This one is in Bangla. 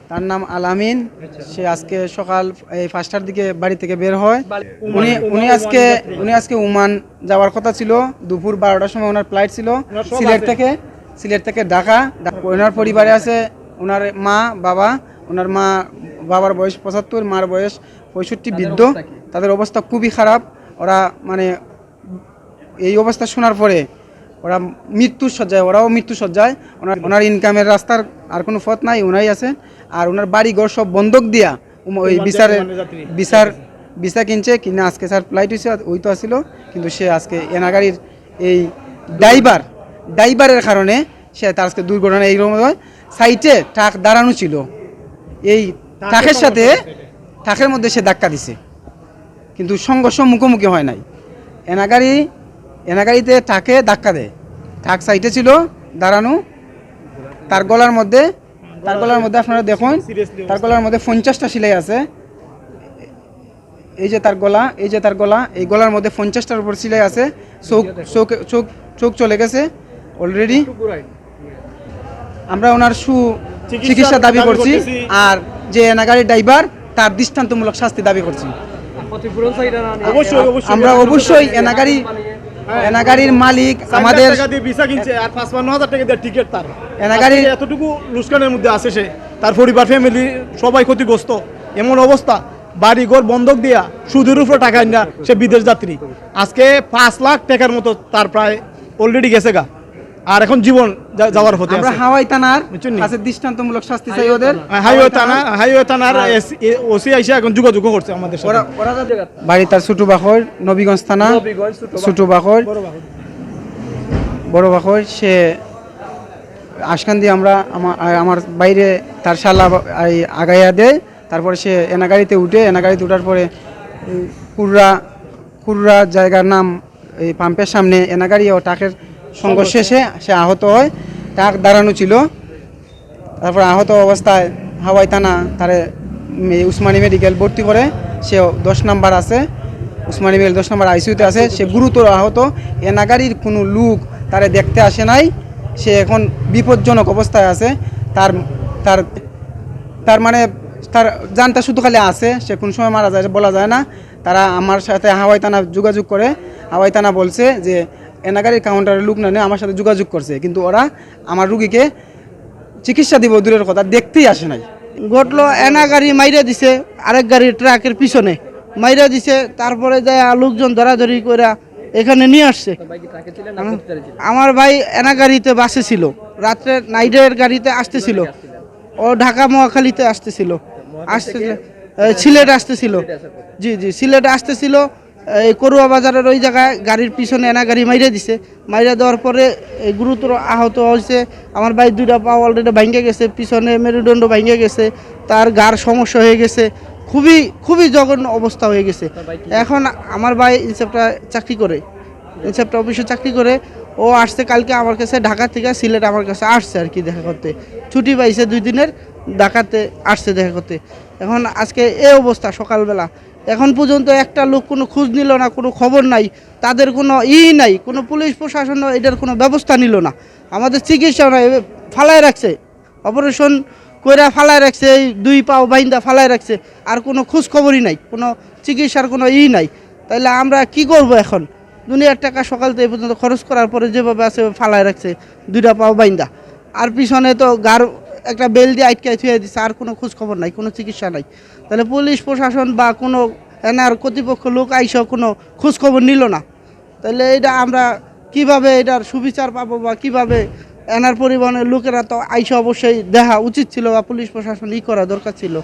তার নাম আলামিন। সে আজকে সকাল এই 5টার দিকে বাড়ি থেকে বের হয়। উনি আজকে ওমান যাওয়ার কথা ছিল। দুপুর 12টার সময় ওনার ফ্লাইট ছিল সিলেট থেকে ঢাকা। ওনার পরিবারে আছে ওনার মা বাবা। ওনার বাবার বয়স 75, মার বয়স 65, বৃদ্ধ। তাদের অবস্থা খুবই খারাপ। ওরা মানে এই অবস্থা শোনার পরে ওরাও মৃত্যু সজ্জায়। ওনার ইনকামের রাস্তার আর কোনো পথ নাই, ওনাই আছে। আর ওনার বাড়ি ঘর সব বন্ধক দিয়া ওই ভিসা কিনে আজকে স্যার ফ্লাইট হয়েছে, ওই তো আসছিল। কিন্তু সে আজকে এনাগাড়ির এই ড্রাইভারের কারণে সে তার আজকে দুর্ঘটনা এইরকম হয়। সাইটে ট্রাক দাঁড়ানো ছিল, এই ট্রাকের মধ্যে সে ধাক্কা দিছে, কিন্তু সংঘর্ষ মুখোমুখি হয় নাই। এনাগাড়িতে ট্রাকে ধাক্কা দেয়। ট্রাক সাইডে ছিল দাঁড়ানো। তার গলার মধ্যে আপনারা দেখুন, তার গলার মধ্যে 50টা সেলাই আছে। এই যে তার গলা, এই গলার মধ্যে 50টার উপর সেলাই আছে। চোখ চলে গেছে অলরেডি। আমরা ওনার চিকিৎসা দাবি করছি, আর যে এনাগাড়ির ড্রাইভার তার দৃষ্টান্তমূলক শাস্তি দাবি করছি। আমরা অবশ্যই এনাগাড়ির মালিক আমাদের ভিসা কিনছে আর 55,000 টাকা দিয়ে টিকিট। তার এনাগাড়ি এতটুকু লুস্কানের মধ্যে আছে, সে তার পরিবার ফ্যামিলি সবাই ক্ষতিগ্রস্ত। এমন অবস্থা, বাড়ি ঘর বন্ধক দিয়া সুদের উপরে টাকা না সে বিদেশ যাত্রী। আজকে 5 লাখ টাকার মতো তার প্রায় অলরেডি গেছে গা। আর এখন জীবন যাওয়ার হতে আমরা হাওয়াই থানার কাছে দৃষ্টান্তমূলক শাস্তি চাই ওদের। হাইওয়ে থানার ওসি আইসা এখন যোগাযোগ করছে আমাদের সাথে। বাড়ি তার ছোট বাখর, নবীগঞ্জ থানা, ছোট বাখর, বড় বাখর। সে আশকান দিয়ে আমার বাইরে তার শালা আগাইয়া দেয়। তারপরে সে এনাগাড়িতে ওঠার পরে কুররা জায়গার নাম এই পাম্পের সামনে এনাগাড়ি ও ট্রাকের সংঘর্ষে সে আহত হয়। ট্রাক দাঁড়ানো ছিল। তারপর আহত অবস্থায় হাওয়াই থানা তারে উসমানী মেডিকেল ভর্তি করে। সে 10 নাম্বার আছে, উসমানী মেডিকেল 10 নাম্বার আইসিইউতে আছে। সে গুরুতর আহত। এনাগাড়ির কোনো লোক তারে দেখতে আসে নাই। সে এখন বিপজ্জনক অবস্থায় আছে। তার মানে তার জানটা শুধু খালি আছে, সে কোন সময় মারা যায় বলা যায় না। তারা আমার সাথে হাওয়াই থানা যোগাযোগ করে। হাওয়াই থানা বলছে যে এনাগাড়ির কাউন্টারের লোক না আমার সাথে যোগাযোগ করছে, কিন্তু ওরা আমার রুগীকে চিকিৎসা দিব দূরের কথা, দেখতেই আসে নাই। ঘটলো এনাগাড়ি মাইরা দিছে, আরেক গাড়ি ট্রাকের পিছনে মাইরা দিছে। তারপরে যায় লোকজন ধরাধরি করে এখানে নিয়ে আসছে। আমার ভাই এনাগাড়িতে বাসে ছিল, রাত্রে নাইটের গাড়িতে আসতেছিল। ও ঢাকা মহাখালীতে আসতেছিল, সিলেট আসতেছিল। জি সিলেটে আসতেছিল। এই করুয়া বাজারের ওই জায়গায় গাড়ির পিছনে এনাগাড়ি মাইরা দিছে। মাইরা দেওয়ার পরে গুরুতর আহত হয়েছে। আমার ভাই 2টা পা অলরেডি ভাঙে গেছে, পিছনে মেরুদণ্ড ভাঙে গেছে, তার গার সমস্যা হয়ে গেছে। খুবই জঘন্য অবস্থা হয়ে গেছে। এখন আমার ভাই ইনসেপ্টা অফিসে চাকরি করে। ও আসছে কালকে আমার কাছে, ঢাকা থেকে সিলেট আমার কাছে আসছে আর কি দেখা করতে। ছুটি পাইছে 2 দিনের, ঢাকাতে আসছে দেখা করতে। এখন আজকে এই অবস্থা সকালবেলা। এখন পর্যন্ত একটা লোক কোনো খোঁজ নিল না, কোনো খবর নাই, তাদের কোনো নাই, কোনো পুলিশ প্রশাসন এটার কোনো ব্যবস্থা নিল না। আমাদের চিকিৎসা নাই, ফালায় রাখছে, অপারেশন কইরা ফালায় রাখছে, এই 2 পাও বাইন্দা ফালায় রাখছে। আর কোনো খোঁজ খবরই নাই, কোনো চিকিৎসার কোনো নাই। তাইলে আমরা কি করব এখন? দুনিয়ার টাকা সকাল থেকে পর্যন্ত খরচ করার পরে যেভাবে আছে ফালায় রাখছে 2টা পাও বাইন্দা। আর পিছনে তো গার একটা বেল দিয়ে আটকায় থুয়ে দিচ্ছে। আর কোনো খোঁজ খবর নাই, কোনো চিকিৎসা নাই। তাহলে পুলিশ প্রশাসন বা কোনো এনার কর্তৃপক্ষ লোক আইসা কোনো খোঁজ খবর নিল না। তাহলে এটা আমরা কিভাবে এটার সুবিচার পাবো, বা কিভাবে এনার পরিবহনের লোকেরা তো আইসা অবশ্যই দেখা উচিত ছিল, বা পুলিশ প্রশাসন করা দরকার ছিল।